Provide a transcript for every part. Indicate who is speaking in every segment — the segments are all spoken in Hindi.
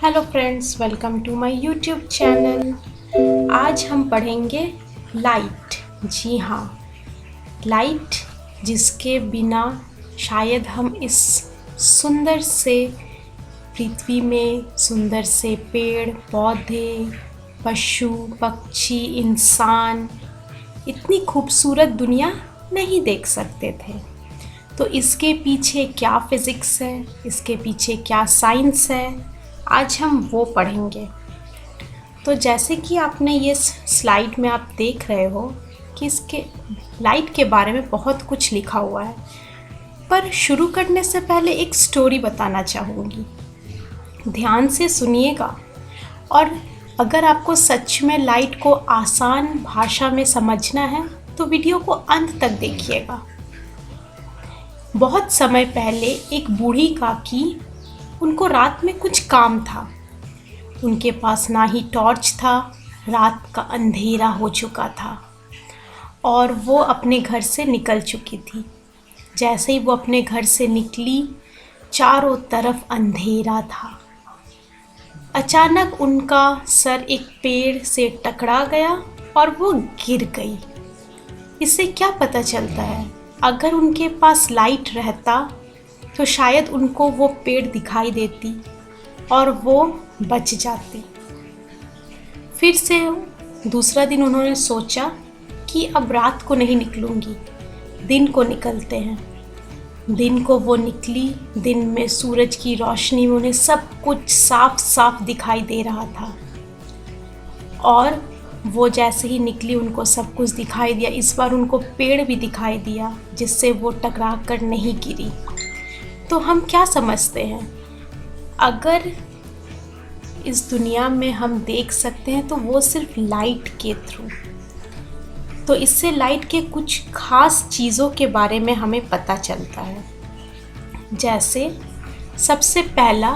Speaker 1: Hello friends, welcome to my YouTube channel. आज हम पढ़ेंगे लाइट। जी हाँ, लाइट जिसके बिना शायद हम इस सुंदर से पृथ्वी में सुंदर से पेड़ पौधे, पशु पक्षी, इंसान, इतनी खूबसूरत दुनिया नहीं देख सकते थे। तो इसके पीछे क्या फिज़िक्स है, इसके पीछे क्या साइंस है, आज हम वो पढ़ेंगे। तो जैसे कि आपने ये स्लाइड में आप देख रहे हो कि इसके लाइट के बारे में बहुत कुछ लिखा हुआ है, पर शुरू करने से पहले एक स्टोरी बताना चाहूँगी। ध्यान से सुनिएगा, और अगर आपको सच में लाइट को आसान भाषा में समझना है तो वीडियो को अंत तक देखिएगा। बहुत समय पहले एक बूढ़ी काकी, उनको रात में कुछ काम था। उनके पास ना ही टॉर्च था, रात का अंधेरा हो चुका था और वो अपने घर से निकल चुकी थी। जैसे ही वो अपने घर से निकली, चारों तरफ अंधेरा था। अचानक उनका सर एक पेड़ से टकरा गया और वो गिर गई। इससे क्या पता चलता है, अगर उनके पास लाइट रहता तो शायद उनको वो पेड़ दिखाई देती और वो बच जाती। फिर से दूसरा दिन उन्होंने सोचा कि अब रात को नहीं निकलूंगी, दिन को निकलते हैं। दिन को वो निकली। दिन में सूरज की रोशनी में उन्हें सब कुछ साफ साफ दिखाई दे रहा था, और वो जैसे ही निकली उनको सब कुछ दिखाई दिया। इस बार उनको पेड़ भी दिखाई दिया जिससे वो टकरा कर नहीं गिरी। तो हम क्या समझते हैं, अगर इस दुनिया में हम देख सकते हैं तो वो सिर्फ लाइट के थ्रू। तो इससे लाइट के कुछ खास चीज़ों के बारे में हमें पता चलता है। जैसे सबसे पहला,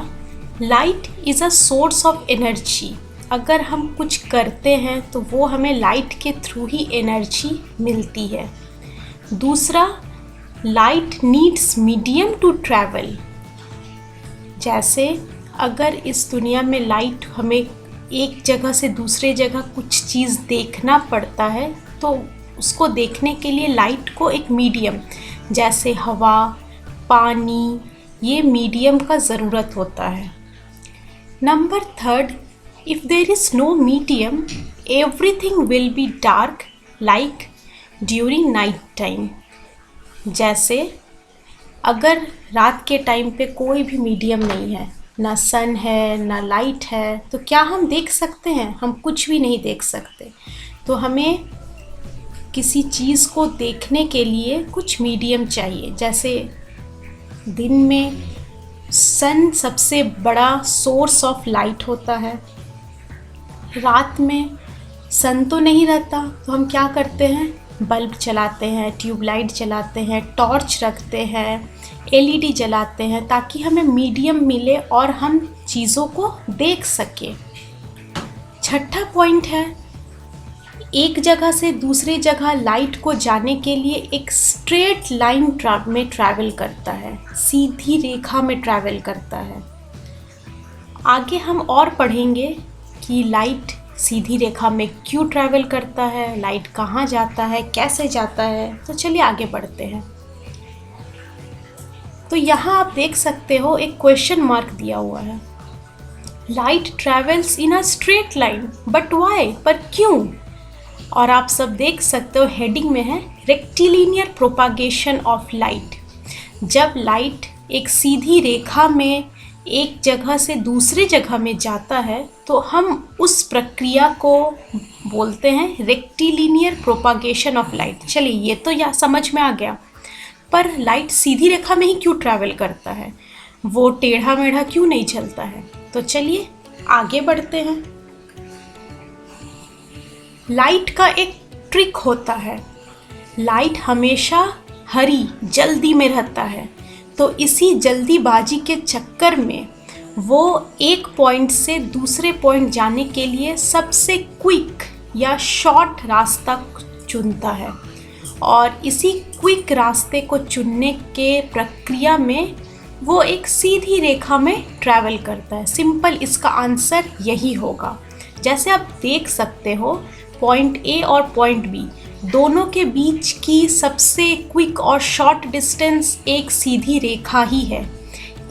Speaker 1: light is a source of energy. अगर हम कुछ करते हैं तो वो हमें लाइट के थ्रू ही एनर्जी मिलती है। दूसरा, light needs medium to travel. जैसे अगर इस दुनिया में लाइट, हमें एक जगह से दूसरे जगह कुछ चीज़ देखना पड़ता है तो उसको देखने के लिए लाइट को एक मीडियम, जैसे हवा, पानी, ये मीडियम का ज़रूरत होता है। Number third, if there is no medium everything will be dark like during night time. जैसे अगर रात के टाइम पे कोई भी मीडियम नहीं है, ना सन है ना लाइट है, तो क्या हम देख सकते हैं? हम कुछ भी नहीं देख सकते। तो हमें किसी चीज़ को देखने के लिए कुछ मीडियम चाहिए। जैसे दिन में सन सबसे बड़ा सोर्स ऑफ लाइट होता है, रात में सन तो नहीं रहता, तो हम क्या करते हैं? बल्ब चलाते हैं, ट्यूबलाइट चलाते हैं, टॉर्च रखते हैं, एलईडी जलाते हैं, ताकि हमें मीडियम मिले और हम चीज़ों को देख सकें। छठा पॉइंट है, एक जगह से दूसरी जगह लाइट को जाने के लिए एक स्ट्रेट लाइन में ट्रैवल करता है, सीधी रेखा में ट्रैवल करता है। आगे हम और पढ़ेंगे कि लाइट सीधी रेखा में क्यों ट्रैवल करता है, लाइट कहाँ जाता है, कैसे जाता है। तो चलिए आगे बढ़ते हैं। तो यहाँ आप देख सकते हो एक क्वेश्चन मार्क दिया हुआ है। Light travels in a straight line but why, पर क्यों? और आप सब देख सकते हो हेडिंग में है रेक्टिलिनियर प्रोपागेशन ऑफ लाइट। जब लाइट एक सीधी रेखा में एक जगह से दूसरी जगह में जाता है तो हम उस प्रक्रिया को बोलते हैं रेक्टिलिनियर प्रोपागेशन ऑफ लाइट। चलिए, ये तो या समझ में आ गया, पर लाइट सीधी रेखा में ही क्यों ट्रैवल करता है, वो टेढ़ा मेढ़ा क्यों नहीं चलता है? तो चलिए आगे बढ़ते हैं। लाइट का एक ट्रिक होता है, लाइट हमेशा हरी जल्दी में रहता है। तो इसी जल्दीबाजी के चक्कर में वो एक पॉइंट से दूसरे पॉइंट जाने के लिए सबसे क्विक या शॉर्ट रास्ता चुनता है, और इसी क्विक रास्ते को चुनने के प्रक्रिया में वो एक सीधी रेखा में ट्रैवल करता है। सिंपल इसका आंसर यही होगा। जैसे आप देख सकते हो, पॉइंट ए और पॉइंट बी दोनों के बीच की सबसे क्विक और शॉर्ट डिस्टेंस एक सीधी रेखा ही है।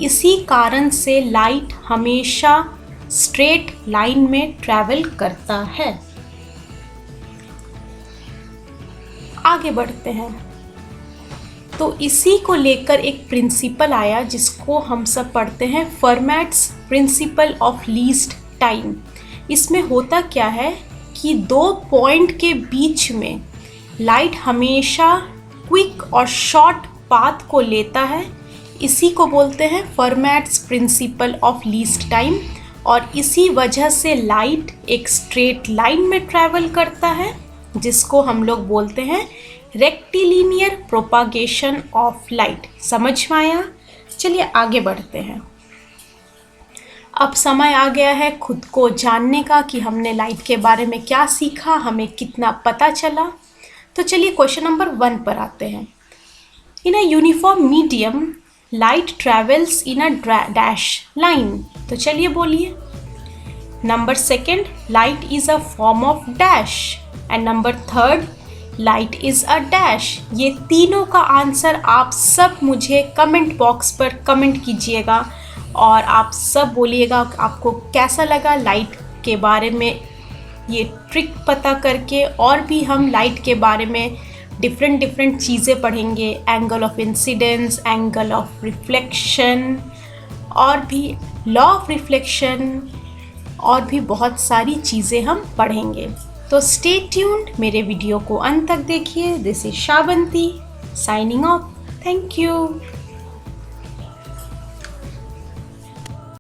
Speaker 1: इसी कारण से लाइट हमेशा स्ट्रेट लाइन में ट्रैवल करता है। आगे बढ़ते हैं। तो इसी को लेकर एक प्रिंसिपल आया जिसको हम सब पढ़ते हैं, फर्मैट्स प्रिंसिपल ऑफ लीस्ट टाइम। इसमें होता क्या है कि दो पॉइंट के बीच में लाइट हमेशा क्विक और शॉर्ट पाथ को लेता है। इसी को बोलते हैं फर्मैट्स प्रिंसिपल ऑफ लीस्ट टाइम, और इसी वजह से लाइट एक स्ट्रेट लाइन में ट्रैवल करता है, जिसको हम लोग बोलते हैं रेक्टिलिनियर प्रोपागेशन ऑफ लाइट। समझ में आया? चलिए आगे बढ़ते हैं। अब समय आ गया है खुद को जानने का कि हमने लाइट के बारे में क्या सीखा, हमें कितना पता चला। तो चलिए क्वेश्चन नंबर 1 पर आते हैं। In a uniform medium light travels in a dash line. तो चलिए बोलिए। Number 2, light is a form of dash, and number 3, light is a dash. ये तीनों का आंसर आप सब मुझे कमेंट बॉक्स पर कमेंट कीजिएगा, और आप सब बोलिएगा आपको कैसा लगा लाइट के बारे में ये ट्रिक पता करके। और भी हम लाइट के बारे में डिफरेंट चीज़ें पढ़ेंगे, angle of incidence, angle of reflection, और भी लॉ ऑफ रिफ्लेक्शन, और भी बहुत सारी चीज़ें हम पढ़ेंगे। तो स्टे ट्यून्ड, मेरे वीडियो को अंत तक देखिए। This is Shabanti signing off. Thank you.